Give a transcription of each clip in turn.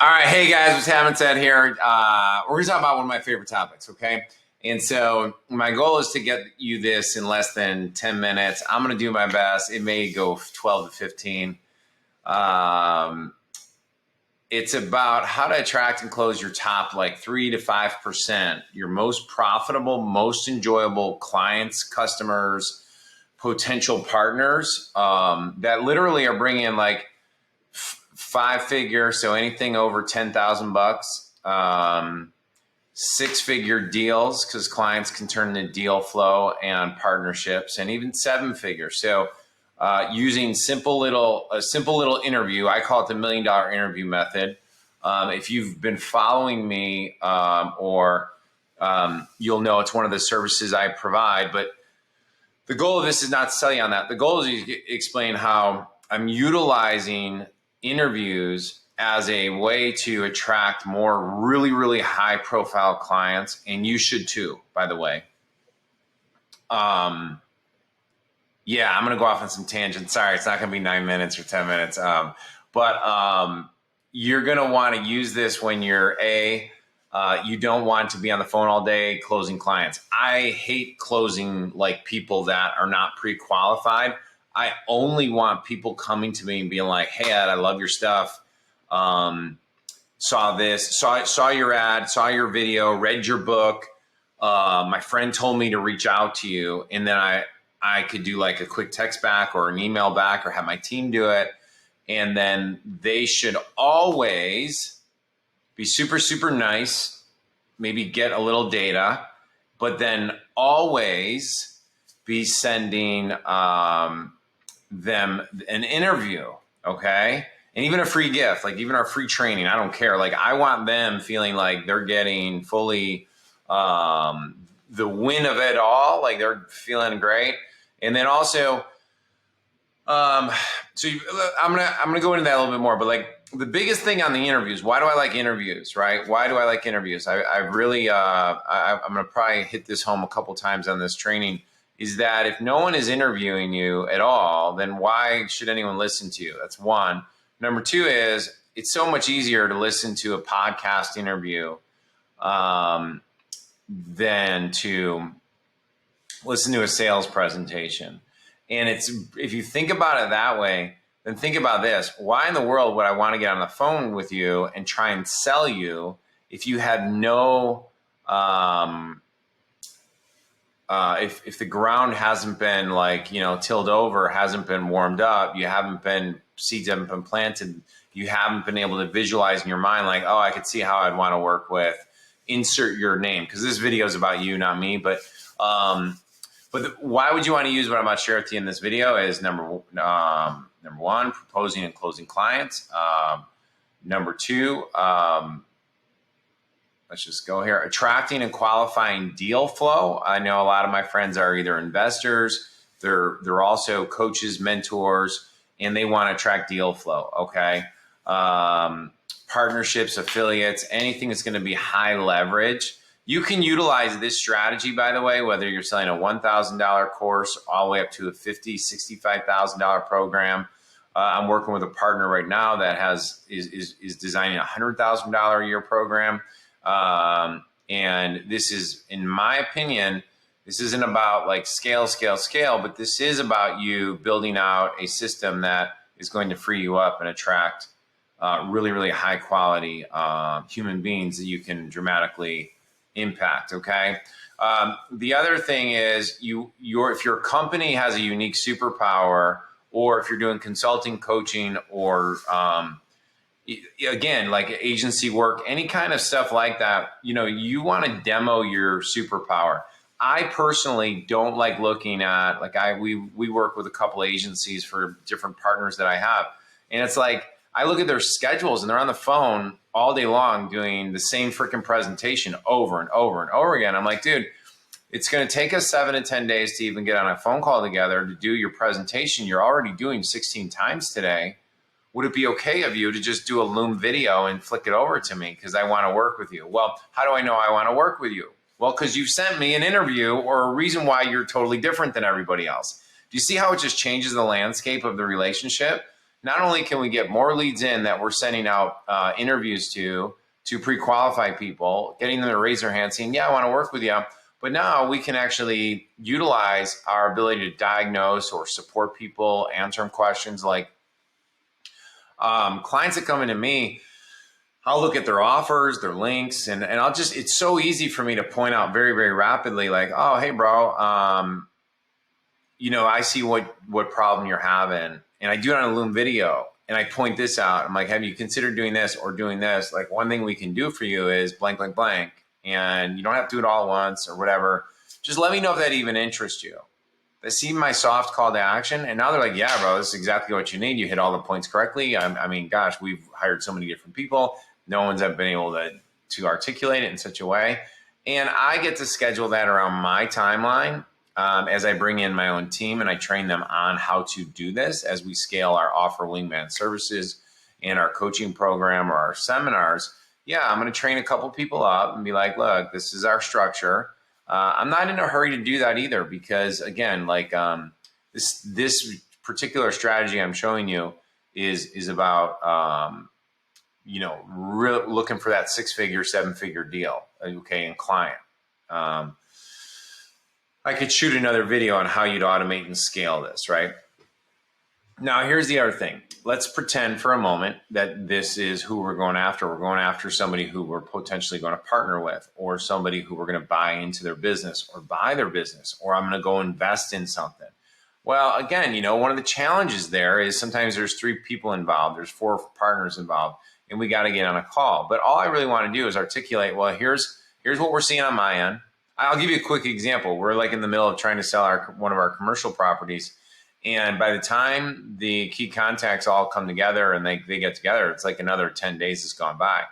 All right, hey guys, what's happening? Ted here. We're going to talk about one of my favorite topics, okay? And so my goal is to get you this in less than 10 minutes. I'm going to do my best. It may go 12 to 15. It's about how to attract and close your top like 3 to 5%, your most profitable, most enjoyable clients, customers, potential partners that literally are bringing in like five figure, so anything over 10,000 bucks, six figure deals because clients can turn into deal flow and partnerships, and even seven figure. So using a simple little interview, I call it the $1 million interview method. If you've been following me, you'll know it's one of the services I provide. But the goal of this is not to sell you on that. The goal is to explain how I'm utilizing interviews as a way to attract more really, really high profile clients. And you should too, by the way. Yeah, I'm going to go off on some tangents. Sorry, it's not going to be 9 minutes or 10 minutes. You're going to want to use this when you don't want to be on the phone all day closing clients. I hate closing like people that are not pre-qualified. I only want people coming to me and being like, hey, Ed, I love your stuff. Saw this, saw your ad, saw your video, read your book. My friend told me to reach out to you. And then I could do like a quick text back or an email back or have my team do it. And then they should always be super, super nice, maybe get a little data, but then always be sending them an interview, okay? And even a free gift, like even our free training, I don't care. Like I want them feeling like they're getting fully the win of it all, like they're feeling great. And then also, I'm gonna go into that a little bit more, but like the biggest thing on the interviews, why do I like interviews, right? Why do I like interviews? I'm gonna probably hit this home a couple times on this training, is that if no one is interviewing you at all, then why should anyone listen to you? That's one. Number two is it's so much easier to listen to a podcast interview than to listen to a sales presentation. And if you think about it that way, then think about this. Why in the world would I want to get on the phone with you and try and sell you if you had no, if the ground hasn't been like, tilled over, hasn't been warmed up, seeds haven't been planted, you haven't been able to visualize in your mind like, oh, I could see how I'd want to work with, insert your name, because this video is about you, not me, but why would you want to use what I'm about to share with you in this video is number one, proposing and closing clients. Number two, let's just go here, attracting and qualifying deal flow. I know a lot of my friends are either investors, they're also coaches, mentors, and they want to attract deal flow, okay? Partnerships, affiliates, anything that's going to be high leverage. You can utilize this strategy, by the way, whether you're selling a $1,000 course all the way up to a $50,000, $65,000 program. I'm working with a partner right now that is designing a $100,000 a year program. And this is, in my opinion, this isn't about like scale, but this is about you building out a system that is going to free you up and attract really, really high quality human beings that you can dramatically impact. Okay. The other thing is if your company has a unique superpower, or if you're doing consulting, coaching, or again, like agency work, any kind of stuff like that, you want to demo your superpower. I personally don't like looking at, we work with a couple of agencies for different partners that I have. And it's like, I look at their schedules and they're on the phone all day long doing the same freaking presentation over and over and over again. I'm like, dude, it's going to take us 7 to 10 days to even get on a phone call together to do your presentation. You're already doing 16 times today. Would it be okay of you to just do a Loom video and flick it over to me because I want to work with you? Well, how do I know I want to work with you? Well, because you've sent me an interview or a reason why you're totally different than everybody else. Do you see how it just changes the landscape of the relationship? not only can we get more leads in that we're sending out interviews to pre-qualify people, getting them to raise their hand saying, yeah, I want to work with you. But now we can actually utilize our ability to diagnose or support people, answer them questions. Like clients that come into me, I'll look at their offers, their links, and I'll just, it's so easy for me to point out very, very rapidly, like, oh, hey, bro, you know, I see what problem you're having, and I do it on a Loom video, and I point this out. I'm like, have you considered doing this or doing this? Like, one thing we can do for you is blank, blank, blank, and you don't have to do it all at once or whatever. Just let me know if that even interests you. They see my soft call to action, and now they're like, yeah, bro, this is exactly what you need. You hit all the points correctly. I mean, gosh, we've hired so many different people. No one's ever been able to articulate it in such a way. And I get to schedule that around my timeline as I bring in my own team and I train them on how to do this as we scale our offer wingman services and our coaching program or our seminars. Yeah, I'm going to train a couple people up and be like, look, this is our structure. I'm not in a hurry to do that either because, again, like this particular strategy I'm showing you is about you know, really looking for that 6-figure, 7-figure deal, okay, and client. I could shoot another video on how you'd automate and scale this, right? Now, here's the other thing. Let's pretend for a moment that this is who we're going after. We're going after somebody who we're potentially going to partner with, or somebody who we're going to buy into their business or buy their business, or I'm going to go invest in something. Well, again, you know, one of the challenges there is sometimes there's 3 people involved, there's 4 partners involved, and we got to get on a call. But all I really want to do is articulate, well, here's what we're seeing on my end. I'll give you a quick example. We're like in the middle of trying to sell one of our commercial properties. And by the time the key contacts all come together and they get together, it's like another 10 days has gone by.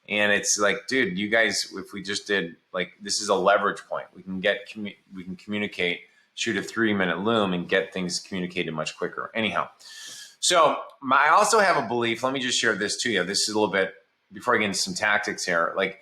And it's like, dude, you guys, if we just did, like, this is a leverage point. We can communicate, shoot a 3-minute Loom and get things communicated much quicker. Anyhow, so I also have a belief, let me just share this to you. This is a little bit, before I get into some tactics here, like,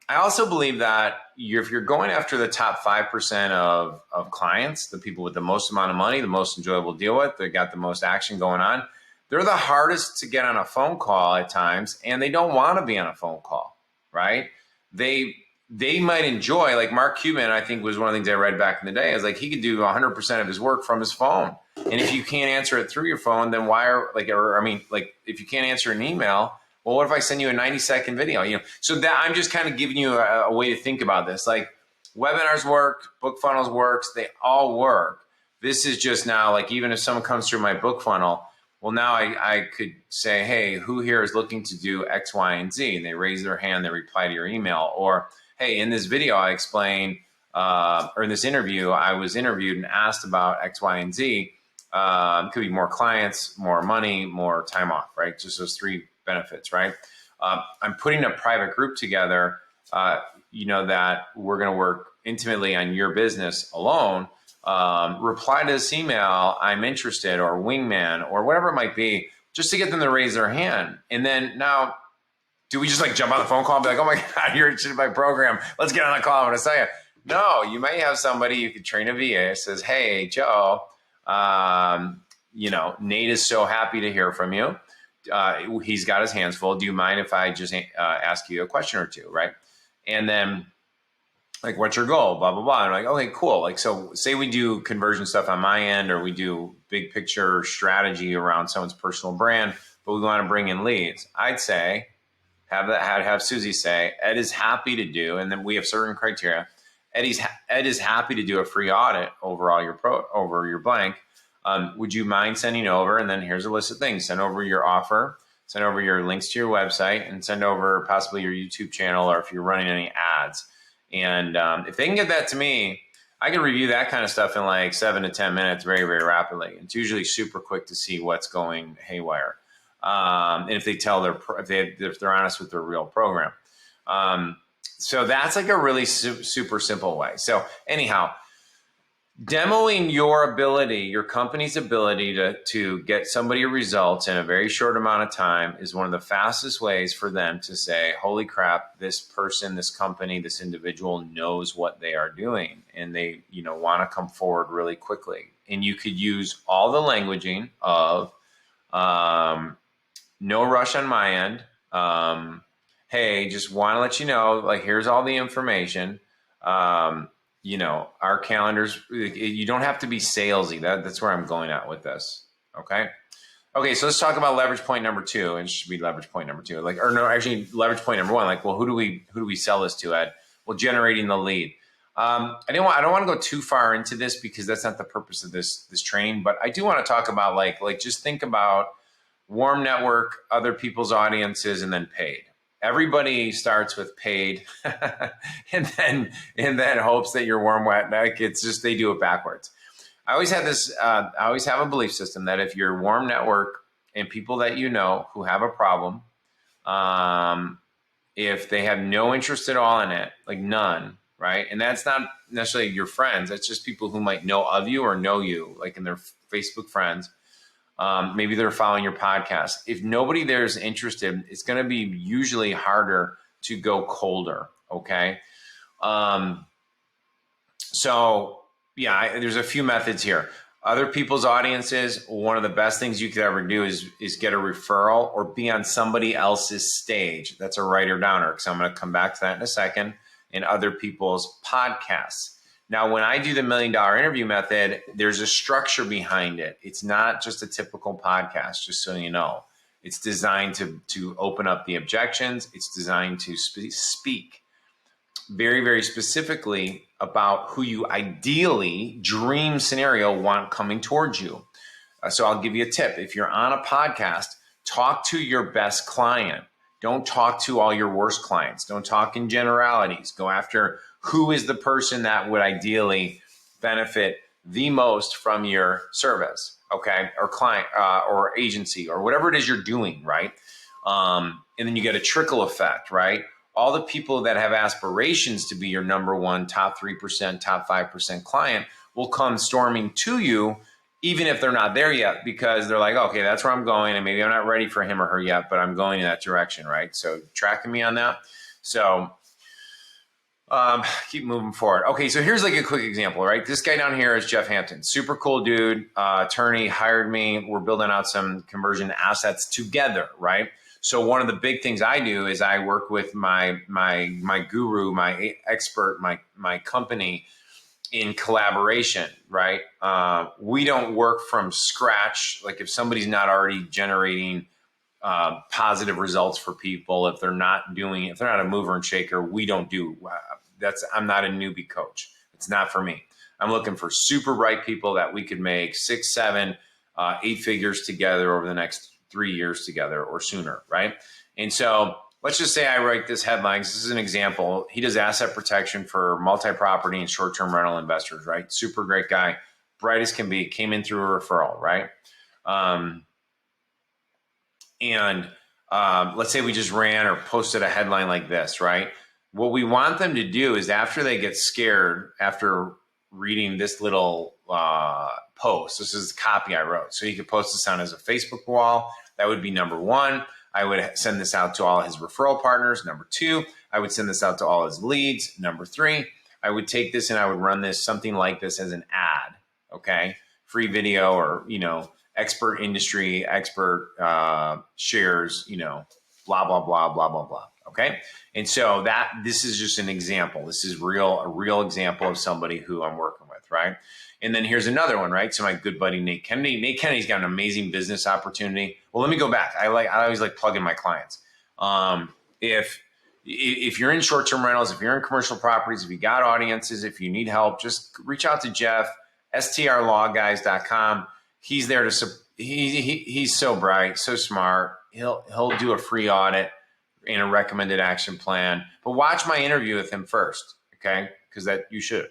I also believe that if you're going after the top 5% of clients, the people with the most amount of money, the most enjoyable to deal with, they got the most action going on, they're the hardest to get on a phone call at times, and they don't want to be on a phone call, right? They might enjoy, like Mark Cuban, I think was one of the things I read back in the day, is like he could do 100% of his work from his phone. And if you can't answer it through your phone, then if you can't answer an email, well, what if I send you a 90-second video? You know, so that I'm just kind of giving you a way to think about this. Like webinars work, book funnels works, they all work. This is just now, like, even if someone comes through my book funnel, well, now I could say, hey, who here is looking to do X, Y, and Z? And they raise their hand, they reply to your email. Or, hey, in this video, I explained, or in this interview, I was interviewed and asked about X, Y, and Z. It could be more clients, more money, more time off, right? Just those 3 benefits, right? I'm putting a private group together, you know, that we're going to work intimately on your business alone. Reply to this email, I'm interested, or wingman, or whatever it might be, just to get them to raise their hand. And then now, do we just like jump on the phone call and be like, oh my God, you're interested in my program. Let's get on the call in a second. No, you may have somebody, you could train a VA, says, hey, Joe, you know, Nate is so happy to hear from you. He's got his hands full. Do you mind if I just ask you a question or two, right? And then, like, what's your goal? Blah, blah, blah. And I'm like, okay, cool. Like, so say we do conversion stuff on my end, or we do big picture strategy around someone's personal brand, but we want to bring in leads. I'd say, have Susie say, Ed is happy to do, and then we have certain criteria. Ed is happy to do a free audit over your blank. Would you mind sending over? And then here's a list of things. Send over your offer, send over your links to your website, and send over possibly your YouTube channel, or if you're running any ads. And if they can get that to me, I can review that kind of stuff in like 7 to 10 minutes very, very rapidly. It's usually super quick to see what's going haywire. And if they tell if they're honest with their real program. So that's like a really super simple way. So anyhow, demoing your company's ability to get somebody results in a very short amount of time is one of the fastest ways for them to say, holy crap, this person, this company, this individual knows what they are doing, and they, you know, want to come forward really quickly. And you could use all the languaging of No rush on my end. Hey, just want to let you know, like, here's all the information. You know, our calendars, you don't have to be salesy. That's where I'm going at with this. Okay. Okay. So let's talk about leverage point number 2. And it should be leverage point number 2. Like, or no, actually leverage point number 1. Like, well, who do we sell this to, Ed? Well, generating the lead. I don't want to go too far into this because that's not the purpose of this training, but I do want to talk about like just think about warm network, other people's audiences, and then paid. Everybody starts with paid and then hopes that you're warm wet. Like, it's just, they do it backwards. I always have this, I always have a belief system that if you're warm network and people that you know who have a problem, if they have no interest at all in it, like none, right? And that's not necessarily your friends. That's just people who might know of you or know you, like in their Facebook friends. Maybe they're following your podcast. If nobody there is interested, it's going to be usually harder to go colder. Okay. So yeah, there's a few methods here. Other people's audiences, one of the best things you could ever do is get a referral or be on somebody else's stage. That's a writer downer, because I'm going to come back to that in a second, in other people's podcasts. Now, when I do the $1 million interview method, there's a structure behind it. It's not just a typical podcast, just so you know. It's designed to open up the objections. It's designed to speak very, very specifically about who you ideally, dream scenario, want coming towards you. So I'll give you a tip. If you're on a podcast, talk to your best client. Don't talk to all your worst clients. Don't talk in generalities. Go after who is the person that would ideally benefit the most from your service, okay, or client or agency or whatever it is you're doing, right? And then you get a trickle effect, right? All the people that have aspirations to be your number one, top 3%, top 5% client will come storming to you, even if they're not there yet, because they're like, okay, that's where I'm going, and maybe I'm not ready for him or her yet, but I'm going in that direction, right? So tracking me on that. So keep moving forward. Okay, so here's like a quick example, right? This guy down here is Jeff Hampton. Super cool dude, attorney, hired me. We're building out some conversion assets together, right? So one of the big things I do is I work with my guru, my expert, my company in collaboration, right? We don't work from scratch. Like if somebody's not already generating positive results for people, if they're not a mover and shaker, we don't do I'm not a newbie coach. It's not for me. I'm looking for super bright people that we could make 6, 7, 8 figures together over the next 3 years together or sooner, right? And so let's just say I write this headline. This is an example. He does asset protection for multi-property and short-term rental investors, right? Super great guy, bright as can be, came in through a referral, right? Let's say we just ran or posted a headline like this, right? What we want them to do is after they get scared, after reading this little post, this is copy I wrote. So you could post this on as a Facebook wall. That would be number 1. I would send this out to all his referral partners. Number 2, I would send this out to all his leads. Number 3, I would take this and I would run this, something like this, as an ad, okay? Free video or, expert industry, expert shares, blah, blah, blah, blah, blah, blah, okay? And so this is just an example. This is a real example of somebody who I'm working with, right? And then here's another one, right? So my good buddy, Nate Kennedy. Nate Kennedy's got an amazing business opportunity. Well, let me go back. I always like plugging my clients. If you're in short-term rentals, if you're in commercial properties, if you got audiences, if you need help, just reach out to Jeff, strlawguys.com. He's there he's so bright, so smart. He'll do a free audit and a recommended action plan. But watch my interview with him first, okay? Because that you should.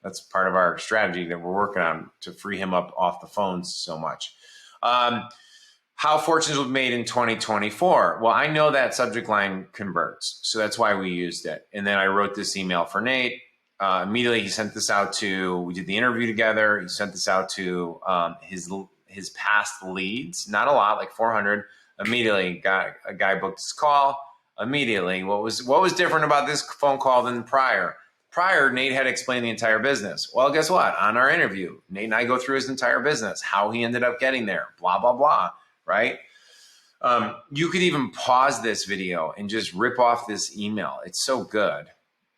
That's part of our strategy that we're working on to free him up off the phones so much. How fortunes were made in 2024. Well, I know that subject line converts, so that's why we used it. And then I wrote this email for Nate. Immediately, he sent this out we did the interview together. He sent this out to his past leads, not a lot, like 400. Immediately, a guy booked his call. Immediately, what was different about this phone call than prior? Prior, Nate had explained the entire business. Well, guess what? On our interview, Nate and I go through his entire business, how he ended up getting there, blah, blah, blah, right? You could even pause this video and just rip off this email. It's so good,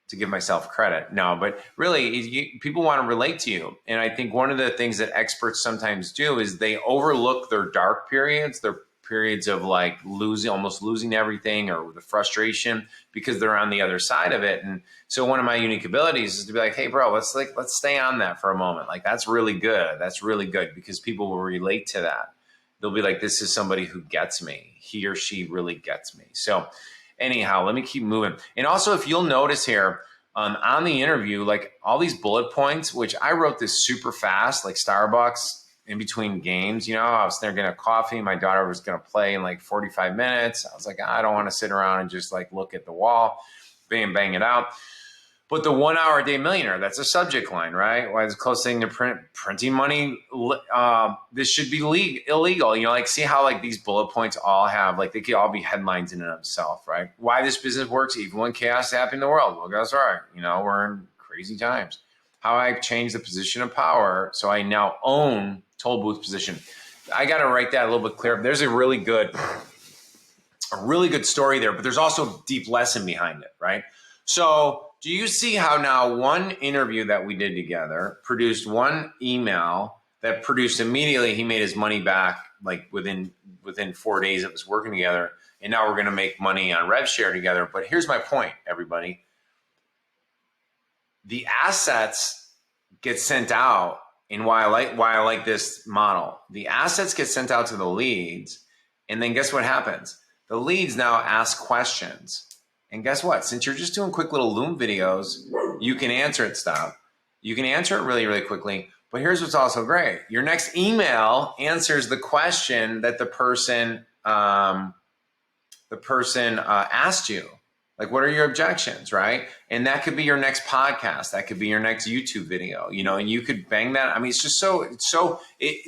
to give myself credit. No, but really, people want to relate to you. And I think one of the things that experts sometimes do is they overlook their dark periods, their periods of like almost losing everything, or the frustration, because they're on the other side of it. And so one of my unique abilities is to be like, hey bro, let's stay on that for a moment. Like, that's really good. That's really good, because people will relate to that. They'll be like, this is somebody who gets me. He or she really gets me. So anyhow, let me keep moving. And also, if you'll notice here, on the interview, like all these bullet points, which I wrote this super fast, like Starbucks in between games, you know, I was there getting a coffee. My daughter was going to play in like 45 minutes. I was like, I don't want to sit around and just like look at the wall, bang it out. But the 1 hour a day millionaire, that's a subject line, right? Why is the closest thing to printing money? This should be illegal. You know, like, see how like these bullet points all have, like, they could all be headlines in and of themselves, right? Why this business works even when chaos is happening in the world. Well, that's right. You know, we're in crazy times. How I changed the position of power, so I now own toll booth position. I got to write that a little bit clearer. There's a really good story there, but there's also a deep lesson behind it, right? So do you see how now one interview that we did together produced one email that produced immediately, he made his money back like within 4 days of us working together. And now we're going to make money on rev share together. But here's my point, everybody. The assets get sent out, and why I like this model. The assets get sent out to the leads, and then guess what happens? The leads now ask questions. And guess what? Since you're just doing quick little Loom videos, you can answer it stuff. You can answer it really, really quickly. But here's what's also great. Your next email answers the question that the person asked you. Like, what are your objections, right? And that could be your next podcast. That could be your next YouTube video, you know, and you could bang that. I mean, it's just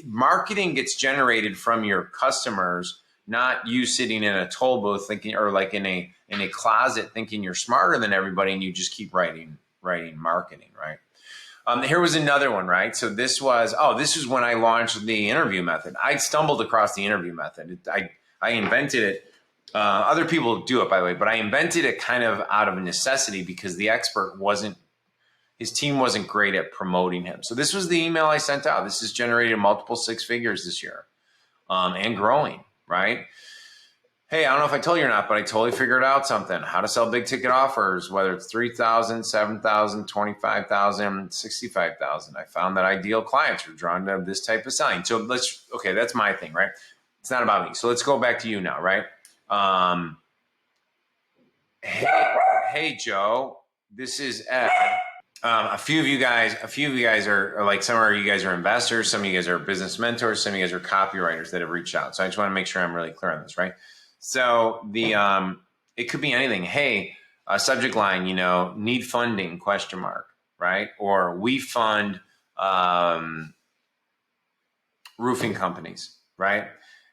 marketing gets generated from your customers, not you sitting in a toll booth thinking, or like in a closet thinking you're smarter than everybody, and you just keep writing marketing, right? Here was another one, right? So this was when I launched the interview method. I stumbled across the interview method. I invented it. Other people do it, by the way, but I invented it kind of out of necessity because his team wasn't great at promoting him. So this was the email I sent out. This has generated multiple six figures this year, and growing, right? Hey, I don't know if I told you or not, but I totally figured out something. How to sell big ticket offers, whether it's 3,000, 7,000, 25,000, 65,000. I found that ideal clients are drawn to this type of selling. So that's my thing, right? It's not about me. So let's go back to you now, right? Hey, Joe, this is Ed. A few of you guys are like, some of you guys are investors. Some of you guys are business mentors. Some of you guys are copywriters that have reached out. So I just want to make sure I'm really clear on this, right? So it could be anything. Hey, subject line, you know, need funding, ? Right? Or we fund roofing companies, right?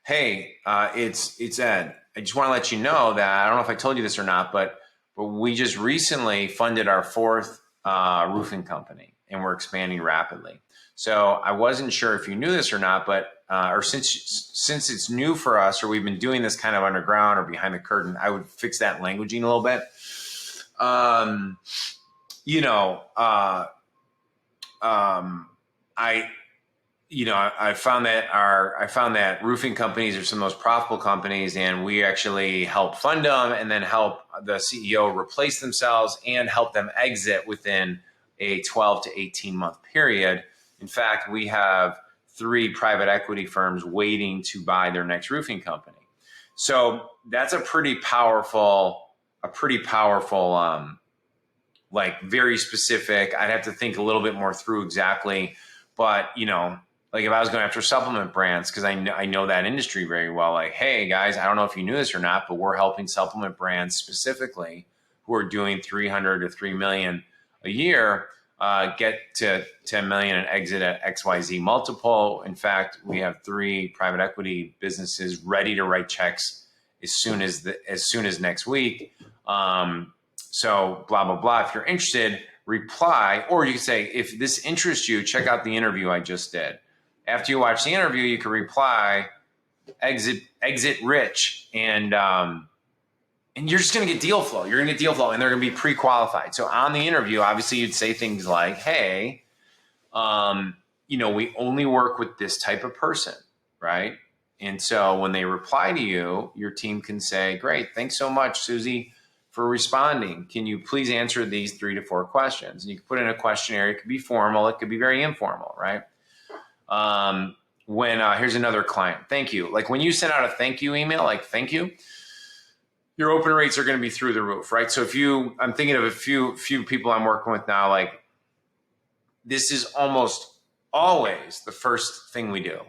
Hey, it's Ed. I just want to let you know that, I don't know if I told you this or not, but we just recently funded our fourth roofing company, and we're expanding rapidly. So I wasn't sure if you knew this or not, but or since it's new for us, or we've been doing this kind of underground or behind the curtain, I would fix that languaging a little bit. I found that roofing companies are some of the most profitable companies, and we actually help fund them and then help the CEO replace themselves and help them exit within a 12 to 18 month period. In fact, we have 3 private equity firms waiting to buy their next roofing company. So that's a pretty powerful, like very specific. I'd have to think a little bit more through exactly, but like if I was going after supplement brands, because I know that industry very well, like, hey guys, I don't know if you knew this or not, but we're helping supplement brands specifically who are doing 300 to 3 million a year get to 10 million and exit at XYZ multiple. In fact, we have 3 private equity businesses ready to write checks as soon as next week. So blah, blah, blah. If you're interested, reply, or you can say, if this interests you, check out the interview I just did. After you watch the interview, you can reply, exit rich, and you're just going to get deal flow. You're going to get deal flow, and they're going to be pre-qualified. So on the interview, obviously, you'd say things like, "Hey, we only work with this type of person, right?" And so when they reply to you, your team can say, "Great, thanks so much, Susie, for responding. Can you please answer these 3 to 4 questions?" And you can put in a questionnaire. It could be formal. It could be very informal, right? Here's another client. Thank you. Like when you send out a thank you email, like thank you, your open rates are going to be through the roof, right? So I'm thinking of a few people I'm working with now, like this is almost always the first thing we do.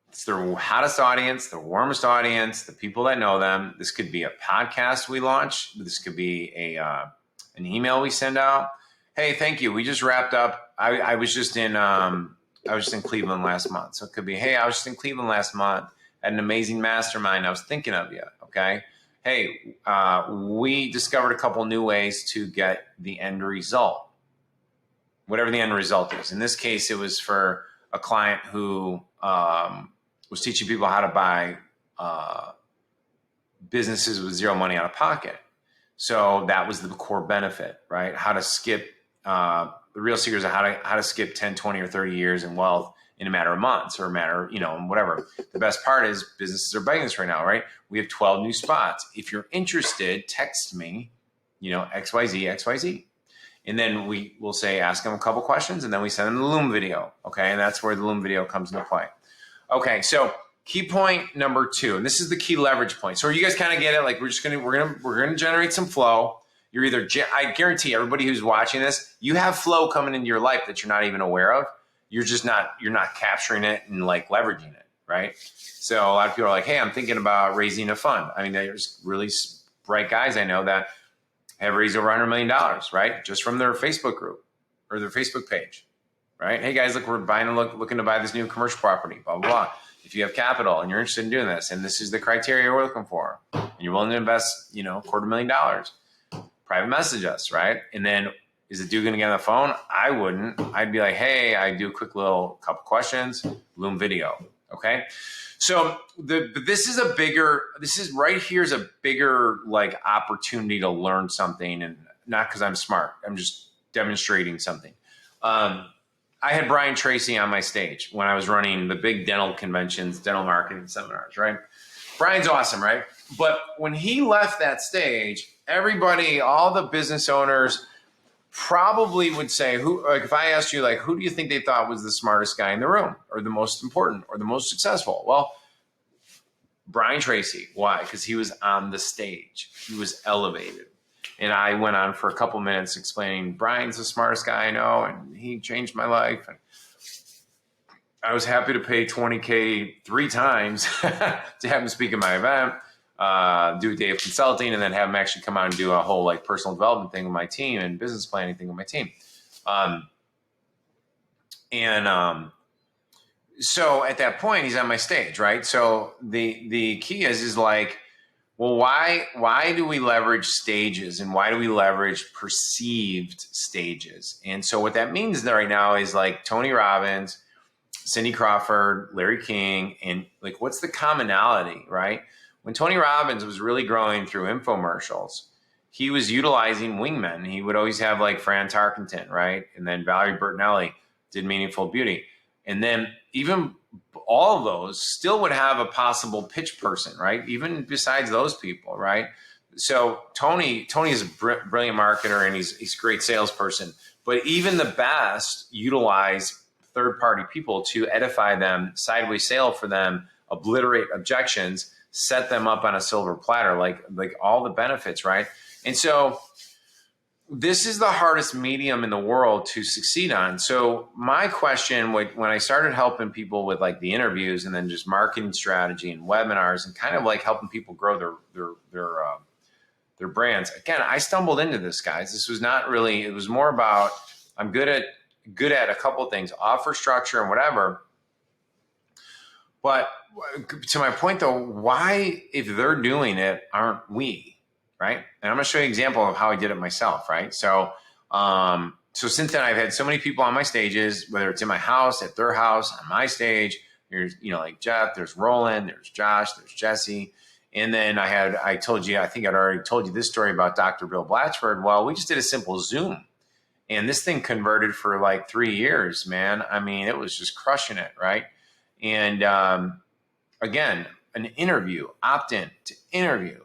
It's the hottest audience, the warmest audience, the people that know them. This could be a podcast we launch. This could be an email we send out. Hey, thank you. We just wrapped up. I was just in Cleveland last month. So it could be, hey, I was just in Cleveland last month at an amazing mastermind. I was thinking of you. Okay. Hey, we discovered a couple new ways to get the end result, whatever the end result is. In this case, it was for a client who was teaching people how to buy businesses with zero money out of pocket. So that was the core benefit, right? How to skip, the real secret is how to skip 10, 20, or 30 years in wealth in a matter of months or a matter, whatever. The best part is businesses are begging this right now, right? We have 12 new spots. If you're interested, text me, XYZ, XYZ. And then we will say, ask them a couple questions, and then we send them the Loom video. Okay. And that's where the Loom video comes into play. Okay. So key point number 2, and this is the key leverage point. So you guys kind of get it. Like we're going to generate some flow. You're I guarantee everybody who's watching this, you have flow coming into your life that you're not even aware of. You're not capturing it and like leveraging it. Right. So a lot of people are like, hey, I'm thinking about raising a fund. I mean, there's really bright guys I know that have raised over $100 million, right? Just from their Facebook group or their Facebook page, right? Hey guys, look, we're looking to buy this new commercial property, blah, blah, blah. If you have capital and you're interested in doing this, and this is the criteria we're looking for, and you're willing to invest, $250,000, private message us, right? And then is the dude going to get on the phone? I wouldn't. I'd be like, hey, I do a quick little couple questions, Loom video. Okay. So this is right here is a bigger like opportunity to learn something, and not because I'm smart. I'm just demonstrating something. I had Brian Tracy on my stage when I was running the big dental conventions, dental marketing seminars, right? Brian's awesome, right? But when he left that stage, everybody, all the business owners probably would say, if I asked you, like, who do you think they thought was the smartest guy in the room or the most important or the most successful? Well, Brian Tracy. Why? Because he was on the stage. He was elevated. And I went on for a couple minutes explaining Brian's the smartest guy I know, and he changed my life. And I was happy to pay $20K 3 times to have him speak at my event, do a day of consulting, and then have him actually come out and do a whole like personal development thing with my team and business planning thing with my team. So at that point, he's on my stage, right? So the key is like, well, why do we leverage stages, and why do we leverage perceived stages? And so what that means right now is like Tony Robbins, Cindy Crawford, Larry King, and like, what's the commonality, right? When Tony Robbins was really growing through infomercials, he was utilizing wingmen. He would always have like Fran Tarkenton, right? And then Valerie Bertinelli did Meaningful Beauty. And then even all of those still would have a possible pitch person, right? Even besides those people, right? So Tony is a brilliant marketer, and he's a great salesperson. But even the best utilize third-party people to edify them, sideways sale for them, obliterate objections, set them up on a silver platter, like all the benefits, right? And so this is the hardest medium in the world to succeed on. So my question, when I started helping people with like the interviews and then just marketing strategy and webinars and kind of like helping people grow their brands, again, I stumbled into this, guys. This was not really, it was more about, I'm good at a couple of things, offer structure and whatever. But to my point though, why, if they're doing it, aren't we? Right. And I'm going to show you an example of how I did it myself. Right. So since then I've had so many people on my stages, whether it's in my house, at their house, on my stage, Here's, like Jeff, there's Roland, there's Josh, there's Jesse. And then I told you, I think I'd already told you this story about Dr. Bill Blatchford. Well, we just did a simple Zoom. And this thing converted for like 3 years, man. I mean, it was just crushing it, right? And again, an interview, opt-in to interview,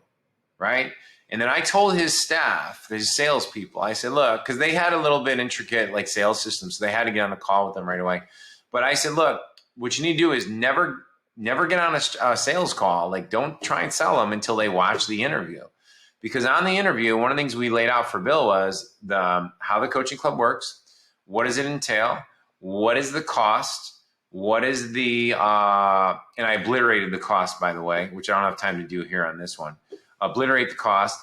right? And then I told his staff, his salespeople, I said, look, because they had a little bit intricate like sales system, so they had to get on a call with them right away. But I said, look, what you need to do is never get on a sales call. Like, don't try and sell them until they watch the interview. Because on the interview, one of the things we laid out for Bill was how the coaching club works. What does it entail? What is the cost? What is the, and I obliterated the cost, by the way, which I don't have time to do here on this one. Obliterate the cost.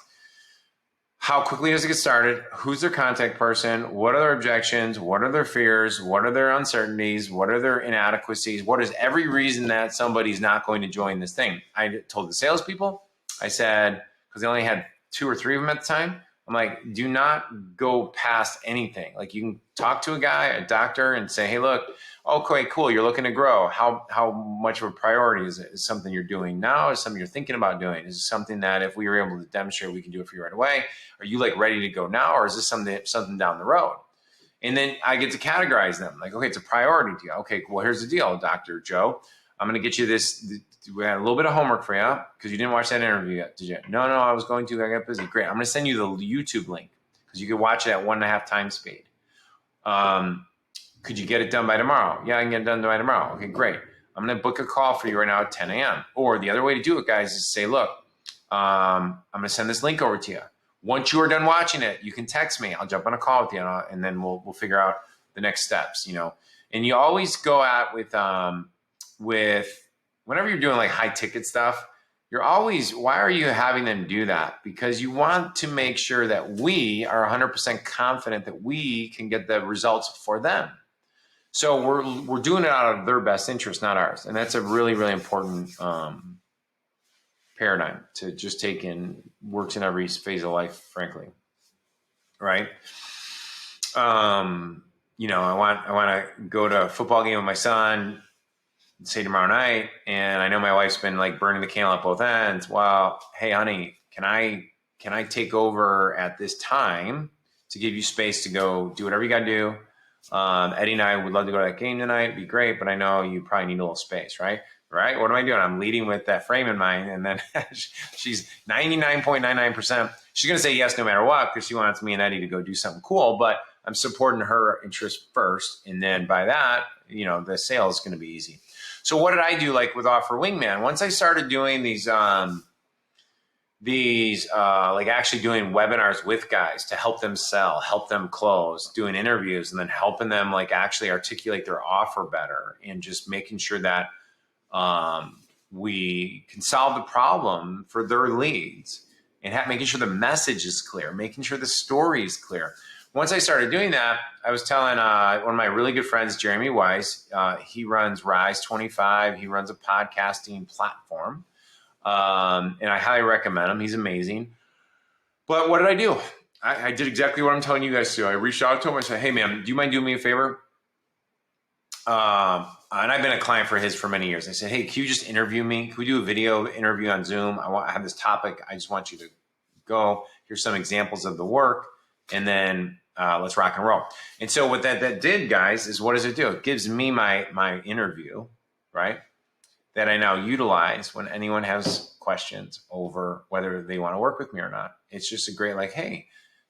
How quickly does it get started? Who's their contact person? What are their objections? What are their fears? What are their uncertainties? What are their inadequacies? What is every reason that somebody's not going to join this thing? I told the salespeople, I said, because they only had 2 or 3 of them at the time, I'm like, do not go past anything. Like, you can talk to a guy, a doctor, and say, hey, look, okay, cool, you're looking to grow. How much of a priority is it? Is it something you're doing now? Is it something you're thinking about doing? Is it something that if we were able to demonstrate, we can do it for you right away? Are you like ready to go now? Or is this something down the road? And then I get to categorize them. Like, okay, it's a priority to you. Okay, well, here's the deal, Dr. Joe. I'm going to get you this. We had a little bit of homework for you because you didn't watch that interview yet, did you? No, I was going to. I got busy. Great. I'm going to send you the YouTube link because you can watch it at 1.5 times speed. Could you get it done by tomorrow? Yeah, I can get it done by tomorrow. Okay, great. I'm going to book a call for you right now at 10 a.m. Or the other way to do it, guys, is say, look, I'm going to send this link over to you. Once you are done watching it, you can text me. I'll jump on a call with you, and then we'll figure out the next steps. And you always go at with whenever you're doing like high ticket stuff, why are you having them do that? Because you want to make sure that we are 100% confident that we can get the results for them. So we're doing it out of their best interest, not ours. And that's a really, really important paradigm to just take in. Works in every phase of life, frankly. Right? I want to go to a football game with my son, say tomorrow night, and I know my wife's been like burning the candle at both ends. Well, hey, honey, can I take over at this time to give you space to go do whatever you got to do? Eddie and I would love to go to that game tonight. It'd be great, but I know you probably need a little space, right? Right? What am I doing? I'm leading with that frame in mind, and then she's 99.99%. She's going to say yes no matter what because she wants me and Eddie to go do something cool, but I'm supporting her interest first, and then by that, the sale is going to be easy. So what did I do like with Offer Wingman? Once I started doing these like actually doing webinars with guys to help them sell, help them close, doing interviews, and then helping them like actually articulate their offer better and just making sure that we can solve the problem for their leads and making sure the message is clear, making sure the story is clear. Once I started doing that, I was telling one of my really good friends, Jeremy Weiss, he runs Rise 25. He runs a podcasting platform. And I highly recommend him. He's amazing. But what did I do? I did exactly what I'm telling you guys to do. I reached out to him. I said, hey, man, do you mind doing me a favor? And I've been a client for his for many years. I said, hey, can you just interview me? Can we do a video interview on Zoom? I have this topic. I just want you to go. Here's some examples of the work. And then let's rock and roll. And so what that did, guys, is what does it do? It gives me my interview, right? That I now utilize when anyone has questions over whether they want to work with me or not. It's just a great like, hey,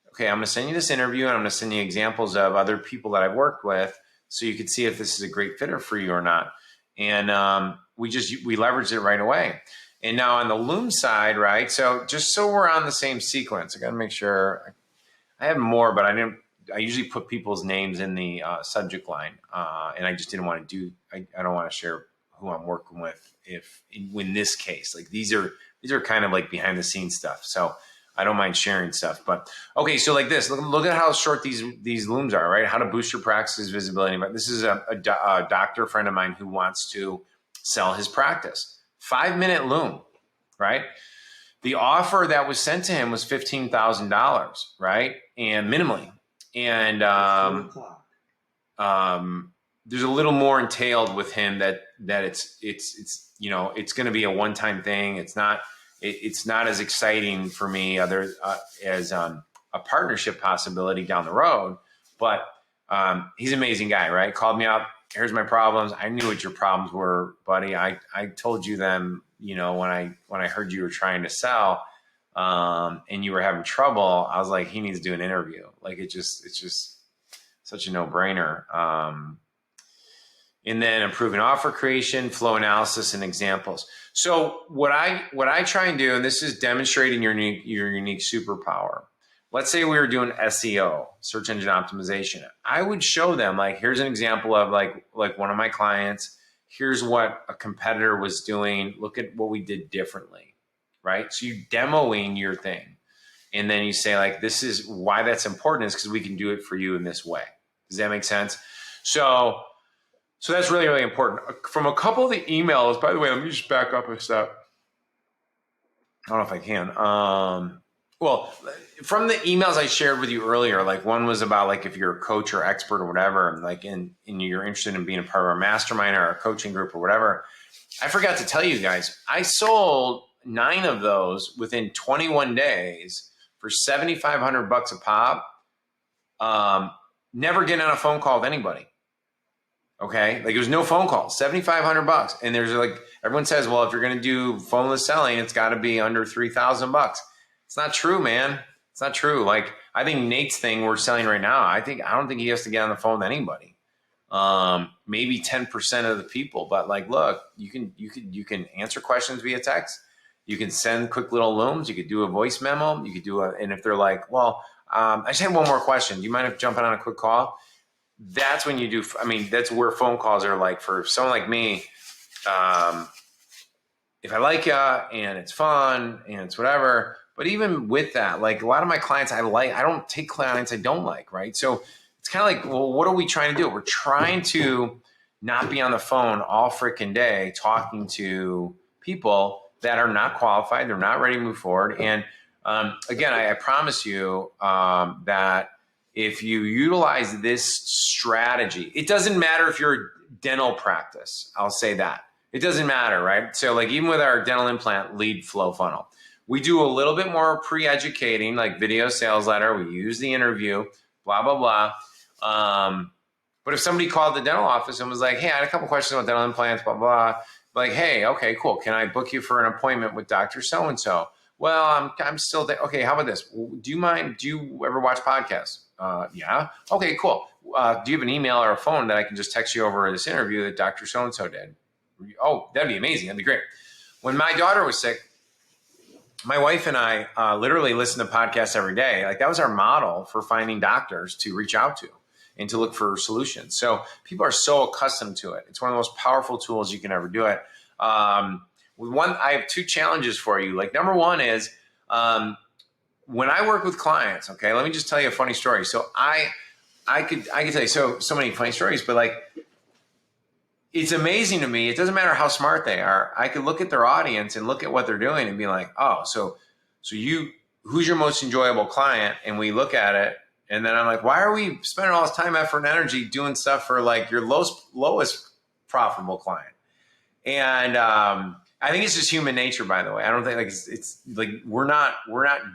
okay, I'm going to send you this interview and I'm going to send you examples of other people that I've worked with so you can see if this is a great fitter for you or not. And we leveraged it right away. And now on the Loom side, right? So just so we're on the same sequence, I got to make sure I have more, but I usually put people's names in the subject line. And I just didn't want to I don't want to share who I'm working with in this case. Like these are kind of like behind the scenes stuff. So I don't mind sharing stuff. But okay, so like this, look at how short these looms are, right? How to boost your practice's visibility. But this is a doctor friend of mine who wants to sell his practice. 5-minute loom, right? The offer that was sent to him was $15,000, right? And minimally. And there's a little more entailed with him that it's you know, it's going to be a one-time thing. It's not as exciting for me as a partnership possibility down the road. But he's an amazing guy, right? Called me up. Here's my problems. I knew what your problems were, buddy. I told you them, you know, when I heard you were trying to sell, and you were having trouble. I was like, he needs to do an interview. Like it's just such a no-brainer. And then improving offer creation, flow analysis, and examples. So what I try and do, and this is demonstrating your unique superpower. Let's say we were doing SEO, search engine optimization. I would show them, like, here's an example of like one of my clients. Here's what a competitor was doing. Look at what we did differently, right? So you're demoing your thing. And then you say, like, this is why that's important, is because we can do it for you in this way. Does that make sense? So that's really, really important. From a couple of the emails, by the way, let me just back up a step. I don't know if I can. Well, from the emails I shared with you earlier, like one was about like if you're a coach or expert or whatever, like and you're interested in being a part of our mastermind or our coaching group or whatever. I forgot to tell you guys, I sold 9 of those within 21 days for $7,500 a pop. Never getting on a phone call with anybody. Okay, like there's no phone call, $7,500, and there's like everyone says, well, if you're going to do phoneless selling, it's got to be under $3,000. It's not true, man. It's not true. Like I think Nate's thing we're selling right now, I don't think he has to get on the phone with anybody. Maybe 10% of the people, but like, look, you can answer questions via text. You can send quick little Looms. You could do a voice memo. You could do and if they're like, well, I just have one more question. Do you mind if jumping on a quick call? That's when you do. I mean, that's where phone calls are like for someone like me. If I like you and it's fun and it's whatever, but even with that, like a lot of my clients I don't take clients I don't like, right? So it's kind of like, well, what are we trying to do? We're trying to not be on the phone all freaking day talking to people that are not qualified. They're not ready to move forward. And again, I promise you that if you utilize this strategy, it doesn't matter if you're a dental practice. I'll say that. It doesn't matter, right? So like even with our dental implant lead flow funnel, we do a little bit more pre-educating, like video sales letter. We use the interview, blah, blah, blah. But if somebody called the dental office and was like, hey, I had a couple questions about dental implants, blah, blah, like, hey, okay, cool. Can I book you for an appointment with Dr. So-and-so? Well, I'm still there. Okay, how about this? Do you mind? Do you ever watch podcasts? Yeah. Okay, cool. Do you have an email or a phone that I can just text you over this interview that Dr. So-and-so did? Oh, that'd be amazing. That'd be great. When my daughter was sick, my wife and I literally listened to podcasts every day. Like that was our model for finding doctors to reach out to and to look for solutions. So people are so accustomed to it. It's one of the most powerful tools you can ever do it. I have 2 challenges for you. Like number one is when I work with clients, okay, let me just tell you a funny story. So I could tell you so many funny stories, but like it's amazing to me. It doesn't matter how smart they are. I could look at their audience and look at what they're doing and be like, oh, so who's your most enjoyable client? And we look at it. And then I'm like, why are we spending all this time, effort, and energy doing stuff for like your lowest profitable client? And I think it's just human nature, by the way. I don't think like it's like we're not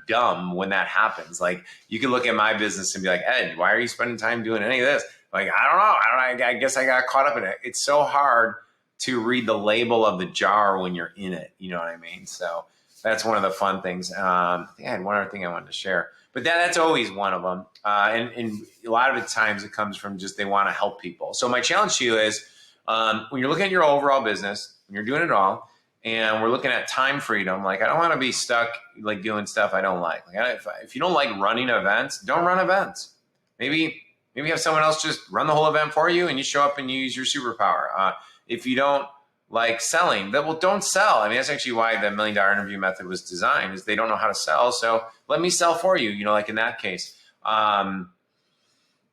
dumb when that happens. Like you can look at my business and be like, Ed, why are you spending time doing any of this? Like, I don't know. I guess I got caught up in it. It's so hard to read the label of the jar when you're in it. You know what I mean? So that's one of the fun things. I think I had one other thing I wanted to share, but that's always one of them. And a lot of the times it comes from just they want to help people. So my challenge to you is when you're looking at your overall business, when you're doing it all, and we're looking at time freedom, like I don't want to be stuck like doing stuff I don't like. If you don't like running events, don't run events. Maybe have someone else just run the whole event for you and you show up and you use your superpower. If you don't like selling, don't sell. I mean, that's actually why the $1 million interview method was designed, is they don't know how to sell. So let me sell for you, like in that case.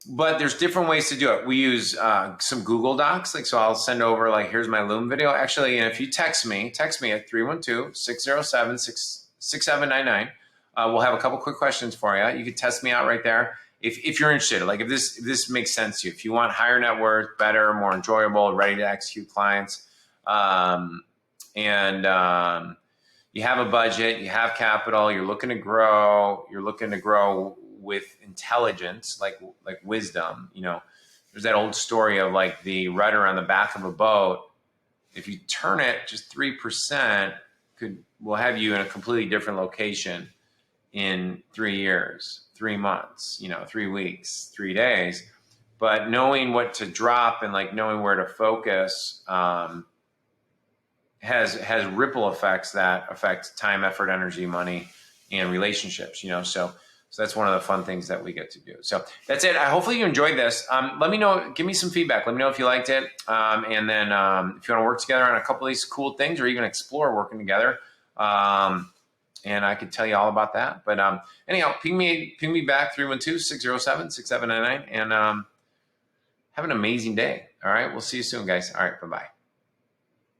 But there's different ways to do it. We use some Google Docs. So I'll send over like, here's my Loom video. Actually, and if you text me at 312-607-6799. We'll have a couple quick questions for you. You can test me out right there. if you're interested, like if this makes sense to you, if you want higher net worth, better, more enjoyable, ready to execute clients, you have a budget, you have capital, you're looking to grow with intelligence, like wisdom. You know, there's that old story of like the rudder on the back of a boat. If you turn it just 3%, will have you in a completely different location in 3 years, 3 months, 3 weeks, 3 days. But knowing what to drop and like knowing where to focus has ripple effects that affect time, effort, energy, money, and relationships. So that's one of the fun things that we get to do. So that's it. Hopefully you enjoyed this. Let me know. Give me some feedback. Let me know if you liked it. And then if you want to work together on a couple of these cool things or even explore working together, and I could tell you all about that. But anyhow, ping me back 312-607-6799 and have an amazing day. All right. We'll see you soon, guys. All right. Bye-bye.